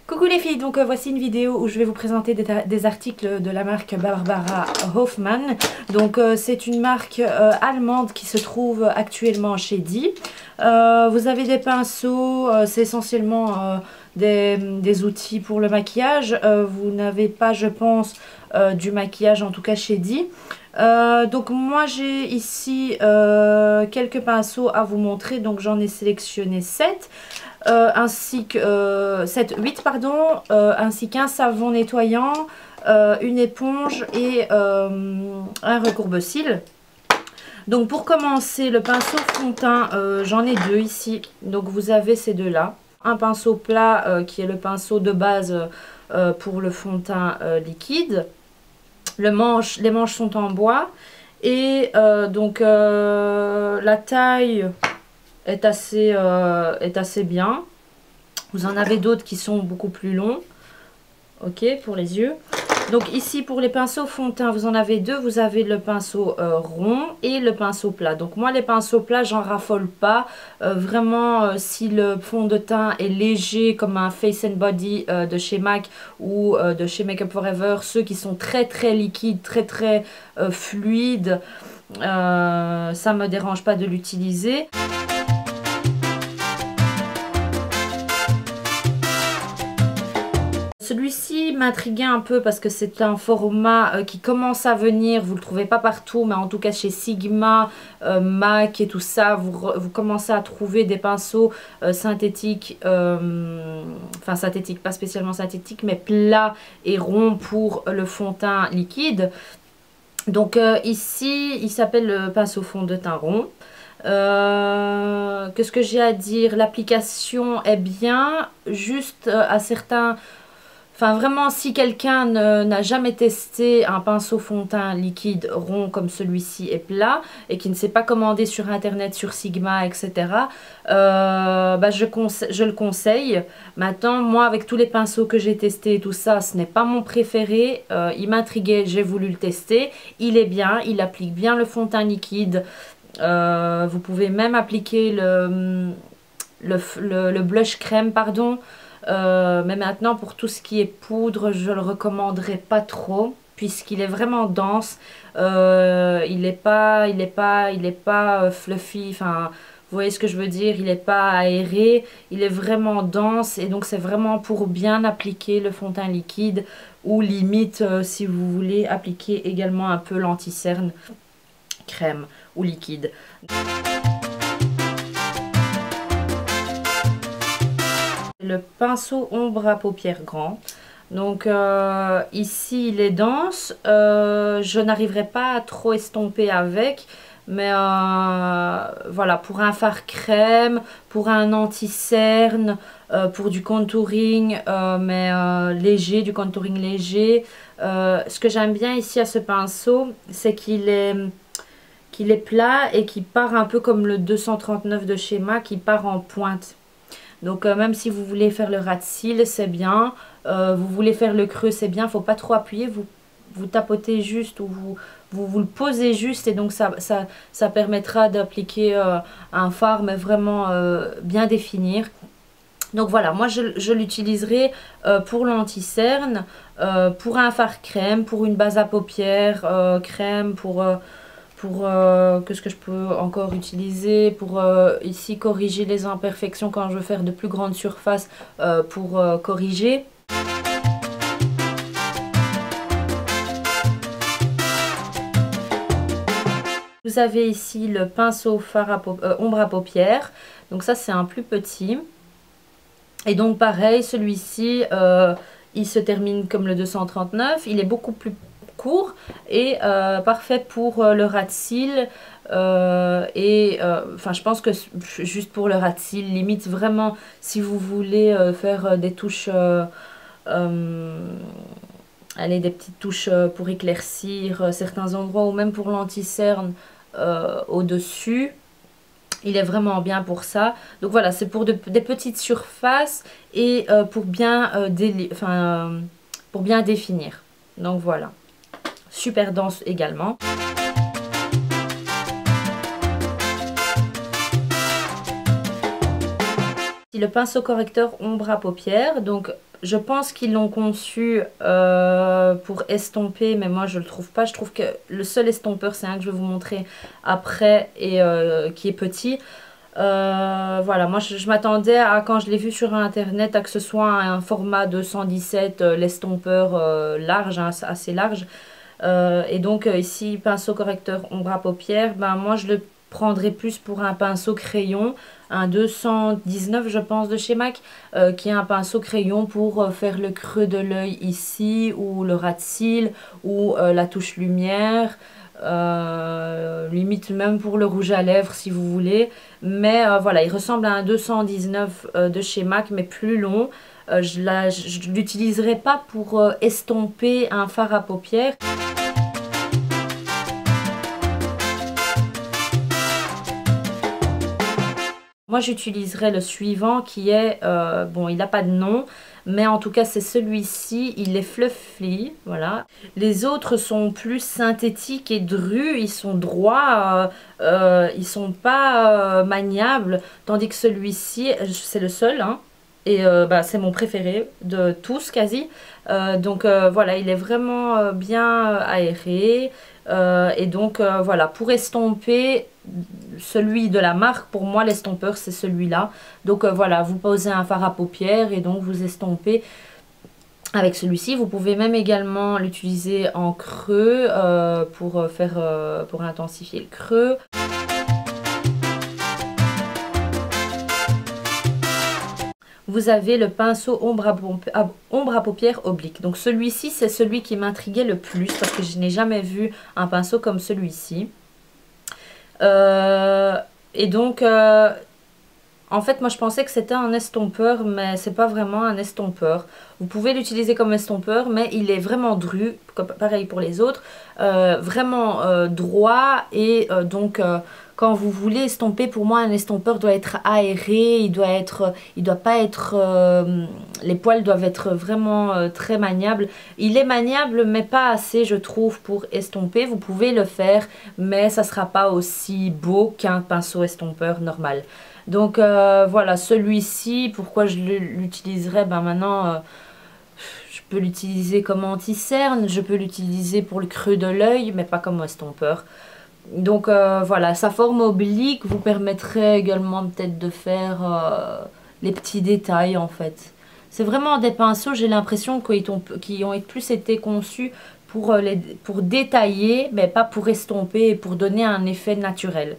Coucou les filles, donc voici une vidéo où je vais vous présenter des articles de la marque Barbara Hoffmann. Donc c'est une marque allemande qui se trouve actuellement chez Di. Vous avez des pinceaux, c'est essentiellement des outils pour le maquillage. Vous n'avez pas, je pense, du maquillage en tout cas chez Di. Donc moi j'ai ici quelques pinceaux à vous montrer, donc j'en ai sélectionné 7. Ainsi que 8 pardon, ainsi qu'un savon nettoyant, une éponge et un recourbe-cils. Donc pour commencer, le pinceau fond de teint, j'en ai deux ici. Donc vous avez ces deux là. Un pinceau plat qui est le pinceau de base pour le fond de teint liquide. Les manches sont en bois et donc la taille est assez bien. Vous en avez d'autres qui sont beaucoup plus longs, ok, pour les yeux. Donc ici pour les pinceaux fond de teint, vous en avez deux. Vous avez le pinceau rond et le pinceau plat. Donc moi les pinceaux plats, j'en raffole pas. Vraiment si le fond de teint est léger comme un Face and Body de chez MAC ou de chez Make Up For Ever, ceux qui sont très liquides, très fluides, ça me dérange pas de l'utiliser. Celui-ci m'intriguait un peu parce que c'est un format qui commence à venir. Vous ne le trouvez pas partout, mais en tout cas chez Sigma, MAC et tout ça, vous commencez à trouver des pinceaux synthétiques, enfin synthétiques, pas spécialement synthétiques, mais plats et ronds pour le fond de teint liquide. Donc ici, il s'appelle le pinceau fond de teint rond. Qu'est-ce que j'ai à dire? L'application est bien, juste à certains... Enfin vraiment, si quelqu'un n'a jamais testé un pinceau fond de teint liquide rond comme celui-ci et plat et qui ne sait pas commander sur internet, sur Sigma, etc. Je le conseille. Maintenant, moi avec tous les pinceaux que j'ai testés et tout ça, ce n'est pas mon préféré. Il m'intriguait, j'ai voulu le tester. Il est bien, il applique bien le fond de teint liquide. Vous pouvez même appliquer le blush crème, pardon. Mais maintenant pour tout ce qui est poudre, je le recommanderais pas trop puisqu'il est vraiment dense. Il est pas fluffy, enfin vous voyez ce que je veux dire, il n'est pas aéré, il est vraiment dense et donc c'est vraiment pour bien appliquer le fond de teint liquide ou limite si vous voulez appliquer également un peu l'anti-cerne crème ou liquide. Le pinceau ombre à paupières grand. Donc ici il est dense, je n'arriverai pas à trop estomper avec, mais voilà, pour un fard crème, pour un anti-cerne, pour du contouring mais léger, du contouring léger. Ce que j'aime bien ici à ce pinceau, c'est qu'il est plat et qu'il part un peu comme le 239 de chez MAC, qui part en pointe. Donc même si vous voulez faire le ras de cils, c'est bien. Vous voulez faire le creux, c'est bien. Faut pas trop appuyer, vous tapotez juste ou vous le posez juste. Et donc ça permettra d'appliquer un fard, mais vraiment bien définir. Donc voilà, moi je l'utiliserai pour l'anti-cerne, pour un fard crème, pour une base à paupières crème, qu'est-ce que je peux encore utiliser pour ici corriger les imperfections quand je veux faire de plus grandes surfaces pour corriger. Vous avez ici le pinceau ombre à paupières, donc ça c'est un plus petit. Et donc pareil, celui-ci il se termine comme le 239, il est beaucoup plus court et parfait pour le ras de cils enfin je pense que juste pour le ras de cils, limite vraiment si vous voulez faire des touches allez, des petites touches pour éclaircir certains endroits ou même pour l'anti-cerne au dessus, il est vraiment bien pour ça. Donc voilà, c'est pour des petites surfaces et pour bien définir. Donc voilà, super dense également. Le pinceau correcteur ombre à paupières, donc je pense qu'ils l'ont conçu pour estomper, mais moi je le trouve pas. Je trouve que le seul estompeur, c'est un que je vais vous montrer après et qui est petit. Voilà, moi je m'attendais à, quand je l'ai vu sur internet, à que ce soit un format 217, l'estompeur large, hein, assez large. Et donc ici, pinceau correcteur ombre à paupières, ben moi je le prendrais plus pour un pinceau crayon, un 219 je pense de chez MAC, qui est un pinceau crayon pour faire le creux de l'œil ici, ou le ras de cils, ou la touche lumière, limite même pour le rouge à lèvres si vous voulez. Mais voilà, il ressemble à un 219 de chez MAC, mais plus long. Je ne l'utiliserai pas pour estomper un fard à paupières. Moi j'utiliserai le suivant qui est, bon il n'a pas de nom, mais en tout cas c'est celui-ci, il est fluffy, voilà. Les autres sont plus synthétiques et drus, ils sont droits, ils sont pas maniables, tandis que celui-ci, c'est le seul, hein, et bah, c'est mon préféré de tous quasi. Donc voilà, il est vraiment bien aéré. Et donc voilà, pour estomper celui de la marque, pour moi l'estompeur c'est celui-là. Donc voilà, vous posez un fard à paupières et donc vous estompez avec celui-ci. Vous pouvez même également l'utiliser en creux pour intensifier le creux. Vous avez le pinceau ombre à paupières oblique. Donc celui-ci, c'est celui qui m'intriguait le plus parce que je n'ai jamais vu un pinceau comme celui-ci. Et donc, en fait, moi je pensais que c'était un estompeur, mais c'est pas vraiment un estompeur. Vous pouvez l'utiliser comme estompeur, mais il est vraiment dru, pareil pour les autres, vraiment droit. Et donc, quand vous voulez estomper, pour moi un estompeur doit être aéré, il doit pas être, les poils doivent être vraiment très maniables. Il est maniable, mais pas assez, je trouve, pour estomper. Vous pouvez le faire, mais ça sera pas aussi beau qu'un pinceau estompeur normal. Donc voilà, celui-ci, pourquoi je l'utiliserai? Ben maintenant, je peux l'utiliser comme anti-cerne, je peux l'utiliser pour le creux de l'œil, mais pas comme estompeur. Donc voilà, sa forme oblique vous permettrait également peut-être de faire les petits détails en fait. C'est vraiment des pinceaux, j'ai l'impression qui ont plus été conçus pour détailler, mais pas pour estomper et pour donner un effet naturel.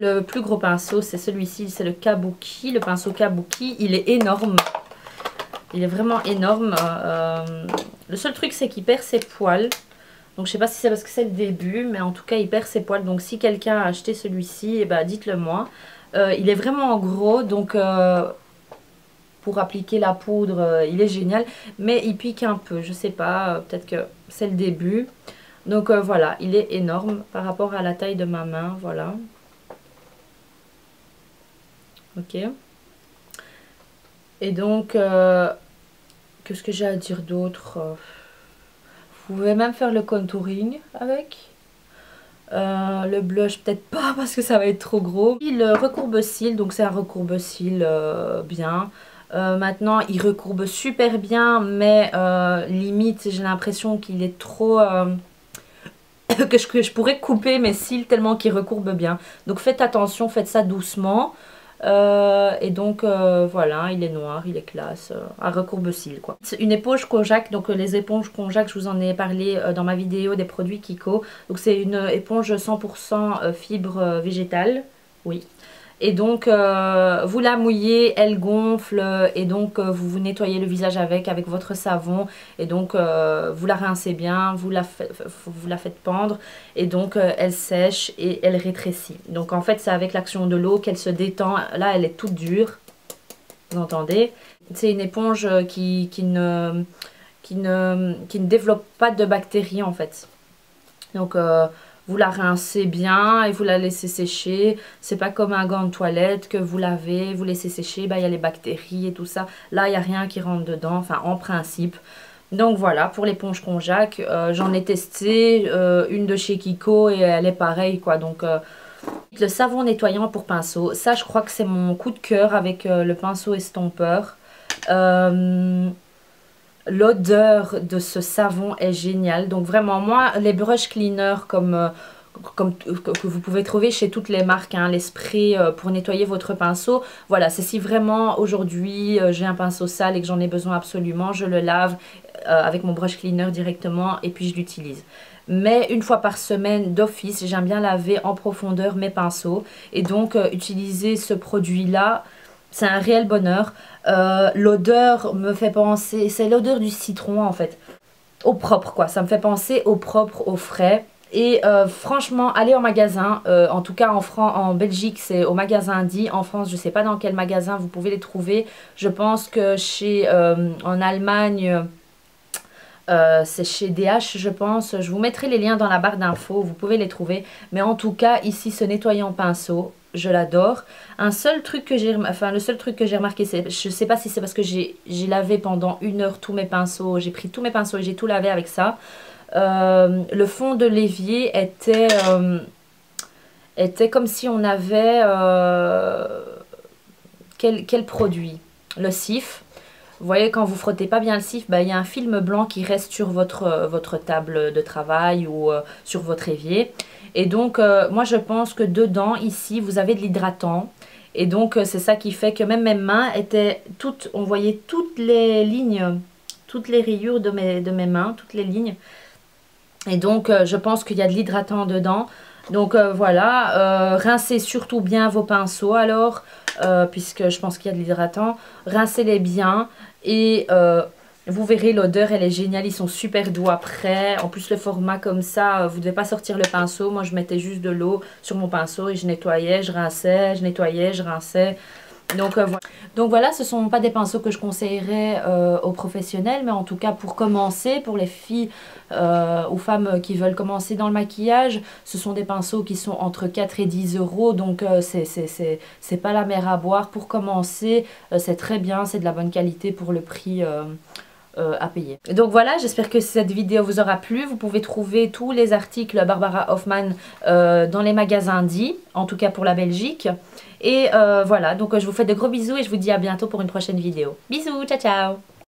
Le plus gros pinceau, c'est celui-ci, c'est le Kabuki, le pinceau Kabuki. Il est énorme. Il est vraiment énorme. Le seul truc, c'est qu'il perd ses poils. Donc, je sais pas si c'est parce que c'est le début, mais en tout cas, il perd ses poils. Donc, si quelqu'un a acheté celui-ci, eh ben, dites-le moi. Il est vraiment gros, donc pour appliquer la poudre, il est génial. Mais il pique un peu, je sais pas, peut-être que c'est le début. Donc, voilà, il est énorme par rapport à la taille de ma main, voilà. Ok. Et donc, qu'est-ce que j'ai à dire d'autre? Vous pouvez même faire le contouring avec. Le blush, peut-être pas parce que ça va être trop gros. Le recourbe-cils, donc c'est un recourbe-cils bien. Maintenant, il recourbe super bien, mais limite, j'ai l'impression qu'il est trop... que je pourrais couper mes cils tellement qu'il recourbe bien. Donc faites attention, faites ça doucement. Et donc voilà, il est noir, il est classe, un recourbe-cils quoi. C'est une éponge Kojak, donc les éponges Kojak, je vous en ai parlé dans ma vidéo des produits Kiko. Donc c'est une éponge 100% fibre végétale, oui. Et donc vous la mouillez, elle gonfle et donc vous nettoyez le visage avec votre savon. Et donc vous la rincez bien, vous la faites pendre et donc elle sèche et elle rétrécit. Donc en fait c'est avec l'action de l'eau qu'elle se détend. Là elle est toute dure, vous entendez. C'est une éponge qui ne développe pas de bactéries en fait. Donc vous la rincez bien et vous la laissez sécher. C'est pas comme un gant de toilette que vous lavez, vous laissez sécher, bah, y a les bactéries et tout ça. Là, il n'y a rien qui rentre dedans, enfin en principe. Donc voilà, pour l'éponge Konjac, j'en ai testé une de chez Kiko et elle est pareille quoi. Donc le savon nettoyant pour pinceau, ça je crois que c'est mon coup de cœur avec le pinceau estompeur. L'odeur de ce savon est géniale. Donc vraiment, moi, les brush cleaners que vous pouvez trouver chez toutes les marques, hein, les sprays pour nettoyer votre pinceau. Voilà, c'est si vraiment aujourd'hui j'ai un pinceau sale et que j'en ai besoin absolument, je le lave avec mon brush cleaner directement et puis je l'utilise. Mais une fois par semaine d'office, j'aime bien laver en profondeur mes pinceaux. Et donc utiliser ce produit-là, c'est un réel bonheur. L'odeur me fait penser, c'est l'odeur du citron en fait. Au propre quoi, ça me fait penser au propre, au frais. Et franchement, allez en magasin, en tout cas en Belgique c'est au magasin dit, en France je sais pas dans quel magasin vous pouvez les trouver. Je pense que en Allemagne c'est chez DH je pense. Je vous mettrai les liens dans la barre d'infos, vous pouvez les trouver. Mais en tout cas ici ce nettoyant pinceau, je l'adore. Le seul truc que j'ai remarqué, c'est, je sais pas si c'est parce que j'ai lavé pendant 1 heure tous mes pinceaux, j'ai pris tous mes pinceaux et j'ai tout lavé avec ça. Le fond de l'évier était comme si on avait quel produit? Le cif. Vous voyez, quand vous frottez pas bien le cif, bah, il y a un film blanc qui reste sur votre table de travail ou sur votre évier. Et donc, moi je pense que dedans, ici, vous avez de l'hydratant. Et donc, c'est ça qui fait que même mes mains étaient toutes, on voyait toutes les lignes, toutes les rayures de mes mains, toutes les lignes. Et donc, je pense qu'il y a de l'hydratant dedans. Donc voilà, rincez surtout bien vos pinceaux alors, puisque je pense qu'il y a de l'hydratant. Rincez-les bien et vous verrez l'odeur, elle est géniale, ils sont super doux après. En plus le format comme ça, vous ne devez pas sortir le pinceau. Moi je mettais juste de l'eau sur mon pinceau et je nettoyais, je rinçais, je nettoyais, je rinçais. Donc voilà, ce ne sont pas des pinceaux que je conseillerais aux professionnels, mais en tout cas pour commencer, pour les filles ou femmes qui veulent commencer dans le maquillage, ce sont des pinceaux qui sont entre 4 et 10 euros, donc c'est pas la mer à boire. Pour commencer, c'est très bien, c'est de la bonne qualité pour le prix à payer. Donc voilà, j'espère que cette vidéo vous aura plu. Vous pouvez trouver tous les articles Barbara Hoffman dans les magasins dits, en tout cas pour la Belgique. Et voilà, donc je vous fais de gros bisous et je vous dis à bientôt pour une prochaine vidéo. Bisous, ciao ciao!